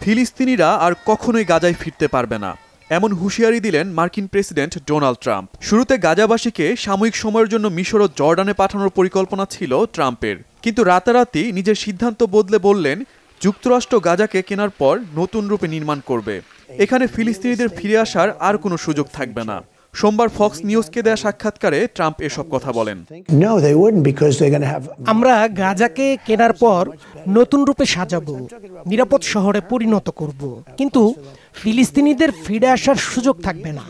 ফিলিস্তিনিরা আর কখনোই গাজায় ফিরতে পারবে না, এমন হুঁশিয়ারি দিলেন মার্কিন প্রেসিডেন্ট ডোনাল্ড ট্রাম্প। শুরুতে গাজাবাসীকে সাময়িক সময়ের জন্য মিশর ও জর্ডানে পাঠানোর পরিকল্পনা ছিল ট্রাম্পের, কিন্তু রাতারাতি নিজের সিদ্ধান্ত বদলে বললেন যুক্তরাষ্ট্র গাজাকে কেনার পর নতুন রূপে নির্মাণ করবে। এখানে ফিলিস্তিনিদের ফিরে আসার আর কোনো সুযোগ থাকবে না। সোমবার ফক্স নিউজকে দেয়া সাক্ষাৎকারে ট্রাম্প এসব কথা বলেন। আমরা গাজাকে কেনার পর নতুন রূপে সাজাবো, নিরাপদ শহরে পরিণত করব, কিন্তু ফিলিস্তিনিদের ফিরে আসার সুযোগ থাকবে না।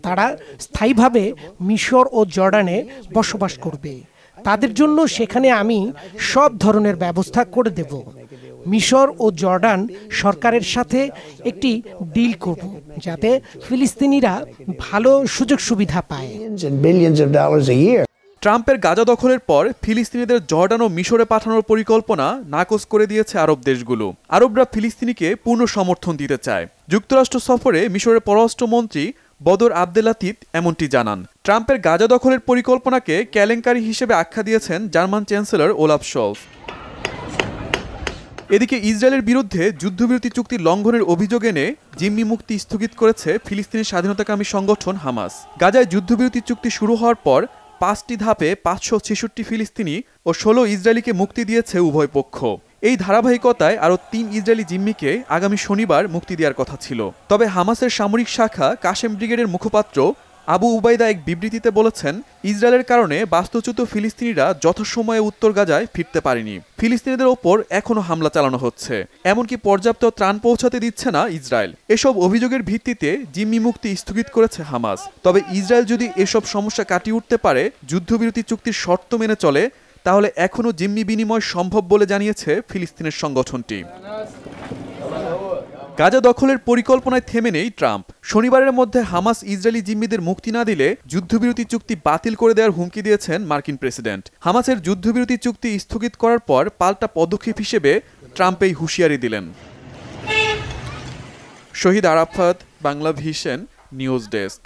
তারা স্থায়ীভাবে মিশর ও জর্ডানে বসবাস করবে। তাদের জন্য সেখানে আমি সব ধরনের ব্যবস্থা করে দেব। মিশর ও জর্ডান সরকারের সাথে একটি ডিল করব, যাতে ফিলিস্তিনিরা ভালো সুযোগ সুবিধা পায়। ট্রাম্পের গাজা দখলের পর ফিলিস্তিনিদের জর্ডান ও মিশরে পাঠানোর পরিকল্পনা নাকচ করে দিয়েছে আরব দেশগুলো। আরবরা ফিলিস্তিনিকে পূর্ণ সমর্থন দিতে চায়। যুক্তরাষ্ট্র সফরে মিশরের পররাষ্ট্রমন্ত্রী বদর আবদেলাতিত এমনটি জানান। ট্রাম্পের গাজা দখলের পরিকল্পনাকে কেলেঙ্কারি হিসেবে আখ্যা দিয়েছেন জার্মান চ্যান্সেলর ওলাফ শলস। এদিকে ইসরায়েলের বিরুদ্ধে যুদ্ধবিরতি চুক্তি লঙ্ঘনের অভিযোগ এনে জিম্মি মুক্তি স্থগিত করেছে ফিলিস্তিনি স্বাধীনতাকামী সংগঠন হামাস। গাজায় যুদ্ধবিরতি চুক্তি শুরু হওয়ার পর 5টি ধাপে 566 ফিলিস্তিনি ও 16 ইসরায়েলিকে মুক্তি দিয়েছে উভয় পক্ষ। এই ধারাবাহিকতায় আরও 3 ইসরায়েলি জিম্মিকে আগামী শনিবার মুক্তি দেওয়ার কথা ছিল। তবে হামাসের সামরিক শাখা কাশেম ব্রিগেডের মুখপাত্র আবু উবাইদা এক বিবৃতিতে বলেছেন, ইসরায়েলের কারণে বাস্তুচ্যুত ফিলিস্তিনিরা যথাসময়ে উত্তর গাজায় ফিরতে পারেনি। ফিলিস্তিনিদের ওপর এখনও হামলা চালানো হচ্ছে, এমনকি পর্যাপ্ত ত্রাণ পৌঁছাতে দিচ্ছে না ইসরায়েল। এসব অভিযোগের ভিত্তিতে জিম্মি মুক্তি স্থগিত করেছে হামাস। তবে ইসরায়েল যদি এসব সমস্যা কাটিয়ে উঠতে পারে, যুদ্ধবিরতি চুক্তির শর্ত মেনে চলে, তাহলে এখনও জিম্মি বিনিময় সম্ভব বলে জানিয়েছে ফিলিস্তিনের সংগঠনটি। গাজা দখলের পরিকল্পনায় থেমে নেই ট্রাম্প। শনিবারের মধ্যে হামাস ইসরায়েলি জিম্মিদের মুক্তি না দিলে যুদ্ধবিরতি চুক্তি বাতিল করে দেওয়ার হুমকি দিয়েছেন মার্কিন প্রেসিডেন্ট। হামাসের যুদ্ধবিরতি চুক্তি স্থগিত করার পর পাল্টা পদক্ষেপ হিসেবে ট্রাম্প এই হুঁশিয়ারি দিলেন। Shahid Arafat, Bangla vision, news desk.